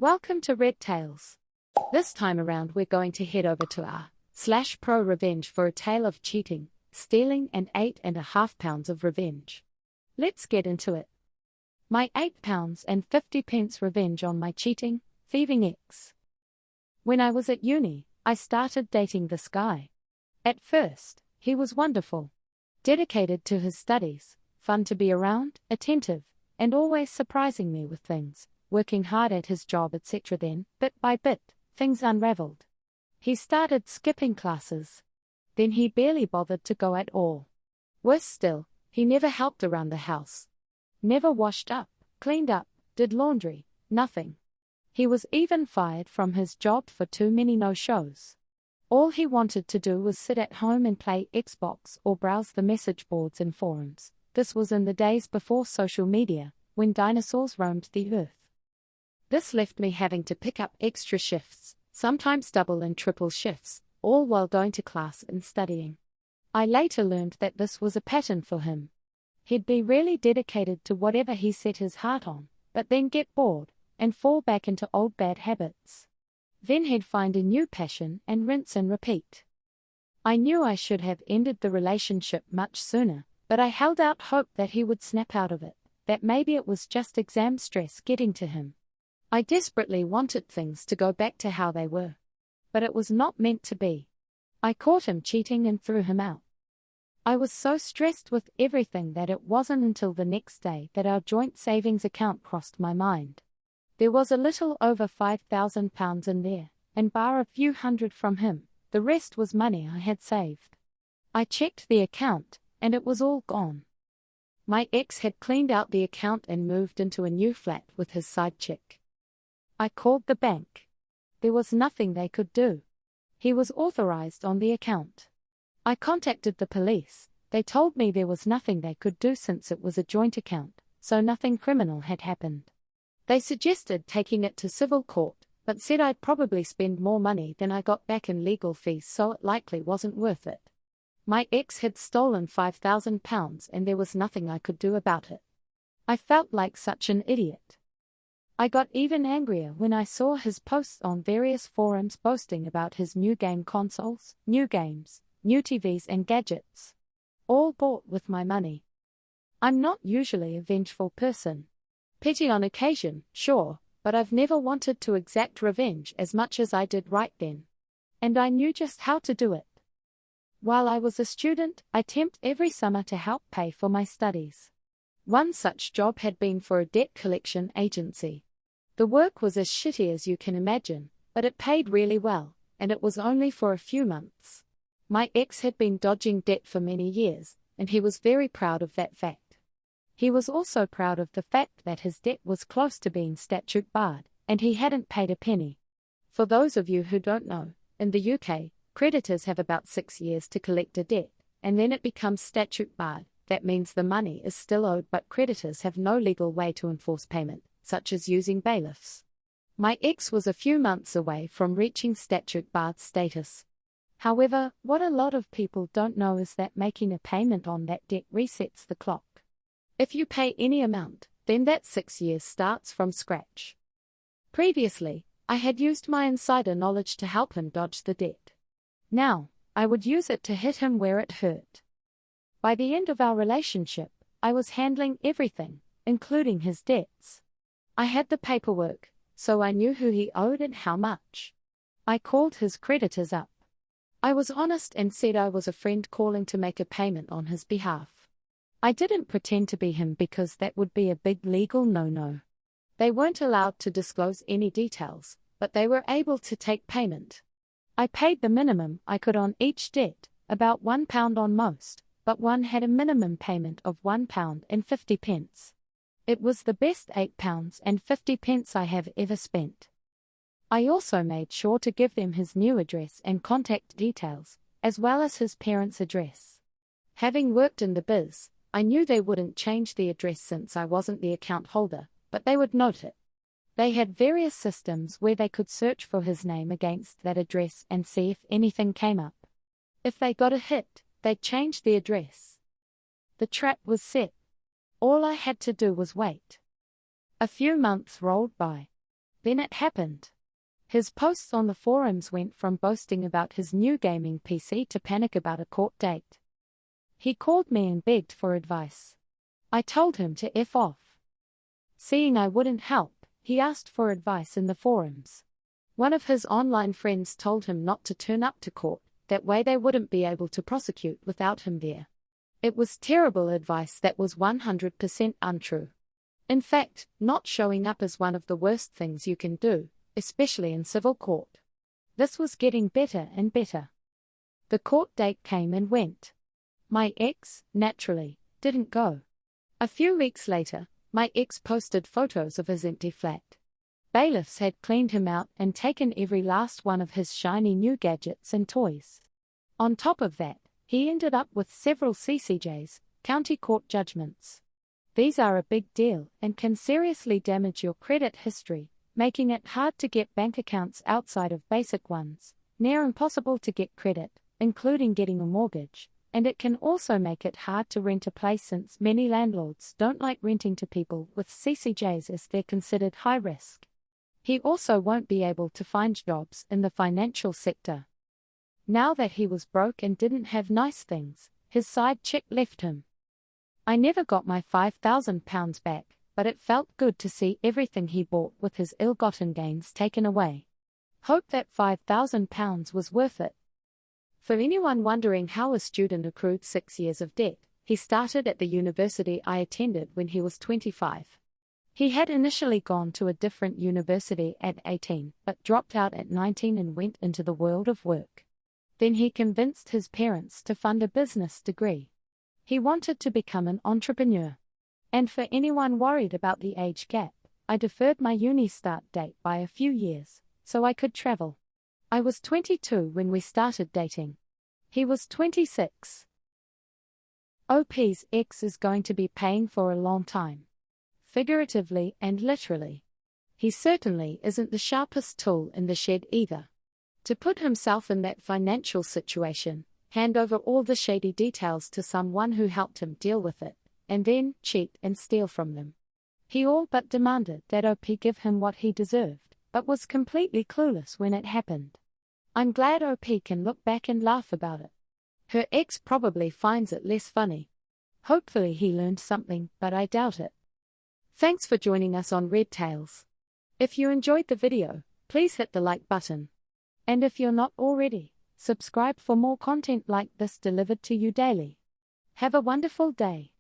Welcome to Red Tales. This time around we're going to head over to r/ProRevenge for a tale of cheating, stealing and 8.5 pounds of revenge. Let's get into it. My £8.50 revenge on my cheating, thieving ex. When I was at uni, I started dating this guy. At first, he was wonderful. Dedicated to his studies, fun to be around, attentive, and always surprising me with things, working hard at his job etc. Then, bit by bit, things unraveled. He started skipping classes. Then he barely bothered to go at all. Worse still, he never helped around the house. Never washed up, cleaned up, did laundry, nothing. He was even fired from his job for too many no-shows. All he wanted to do was sit at home and play Xbox or browse the message boards and forums. This was in the days before social media, when dinosaurs roamed the earth. This left me having to pick up extra shifts, sometimes double and triple shifts, all while going to class and studying. I later learned that this was a pattern for him. He'd be really dedicated to whatever he set his heart on, but then get bored, and fall back into old bad habits. Then he'd find a new passion and rinse and repeat. I knew I should have ended the relationship much sooner, but I held out hope that he would snap out of it, that maybe it was just exam stress getting to him. I desperately wanted things to go back to how they were. But it was not meant to be. I caught him cheating and threw him out. I was so stressed with everything that it wasn't until the next day that our joint savings account crossed my mind. There was a little over £5,000 in there, and bar a few hundred from him, the rest was money I had saved. I checked the account, and it was all gone. My ex had cleaned out the account and moved into a new flat with his side chick. I called the bank. There was nothing they could do. He was authorized on the account. I contacted the police. They told me there was nothing they could do since it was a joint account, so nothing criminal had happened. They suggested taking it to civil court, but said I'd probably spend more money than I got back in legal fees, so it likely wasn't worth it. My ex had stolen £5,000 and there was nothing I could do about it. I felt like such an idiot. I got even angrier when I saw his posts on various forums boasting about his new game consoles, new games, new TVs and gadgets. All bought with my money. I'm not usually a vengeful person. Petty on occasion, sure, but I've never wanted to exact revenge as much as I did right then. And I knew just how to do it. While I was a student, I temped every summer to help pay for my studies. One such job had been for a debt collection agency. The work was as shitty as you can imagine, but it paid really well, and it was only for a few months. My ex had been dodging debt for many years, and he was very proud of that fact. He was also proud of the fact that his debt was close to being statute barred, and he hadn't paid a penny. For those of you who don't know, in the UK, creditors have about 6 years to collect a debt, and then it becomes statute barred. That means the money is still owed, but creditors have no legal way to enforce payment, such as using bailiffs. My ex was a few months away from reaching statute barred status. However, what a lot of people don't know is that making a payment on that debt resets the clock. If you pay any amount, then that 6 years starts from scratch. Previously, I had used my insider knowledge to help him dodge the debt. Now, I would use it to hit him where it hurt. By the end of our relationship, I was handling everything, including his debts. I had the paperwork, so I knew who he owed and how much. I called his creditors up. I was honest and said I was a friend calling to make a payment on his behalf. I didn't pretend to be him because that would be a big legal no-no. They weren't allowed to disclose any details, but they were able to take payment. I paid the minimum I could on each debt, about £1 on most. But one had a minimum payment of £1.50. It was the best £8.50 I have ever spent. I also made sure to give them his new address and contact details, as well as his parents' address. Having worked in the biz, I knew they wouldn't change the address since I wasn't the account holder, but they would note it. They had various systems where they could search for his name against that address and see if anything came up. If they got a hit, they'd change the address. The trap was set. All I had to do was wait. A few months rolled by. Then it happened. His posts on the forums went from boasting about his new gaming PC to panic about a court date. He called me and begged for advice. I told him to F off. Seeing I wouldn't help, he asked for advice in the forums. One of his online friends told him not to turn up to court, that way they wouldn't be able to prosecute without him there. It was terrible advice that was 100% untrue. In fact, not showing up is one of the worst things you can do, especially in civil court. This was getting better and better. The court date came and went. My ex, naturally, didn't go. A few weeks later, my ex posted photos of his empty flat. Bailiffs had cleaned him out and taken every last one of his shiny new gadgets and toys. On top of that, he ended up with several CCJs, county court judgments. These are a big deal and can seriously damage your credit history, making it hard to get bank accounts outside of basic ones, near impossible to get credit, including getting a mortgage, and it can also make it hard to rent a place since many landlords don't like renting to people with CCJs as they're considered high risk. He also won't be able to find jobs in the financial sector. Now that he was broke and didn't have nice things, his side chick left him. I never got my £5,000 back, but it felt good to see everything he bought with his ill-gotten gains taken away. Hope that £5,000 was worth it. For anyone wondering how a student accrued 6 years of debt, he started at the university I attended when he was 25. He had initially gone to a different university at 18, but dropped out at 19 and went into the world of work. Then he convinced his parents to fund a business degree. He wanted to become an entrepreneur. And for anyone worried about the age gap, I deferred my uni start date by a few years, so I could travel. I was 22 when we started dating. He was 26. OP's ex is going to be paying for a long time. Figuratively and literally. He certainly isn't the sharpest tool in the shed either. To put himself in that financial situation, hand over all the shady details to someone who helped him deal with it, and then cheat and steal from them. He all but demanded that OP give him what he deserved, but was completely clueless when it happened. I'm glad OP can look back and laugh about it. Her ex probably finds it less funny. Hopefully he learned something, but I doubt it. Thanks for joining us on Red Tales. If you enjoyed the video, please hit the like button. And if you're not already, subscribe for more content like this delivered to you daily. Have a wonderful day.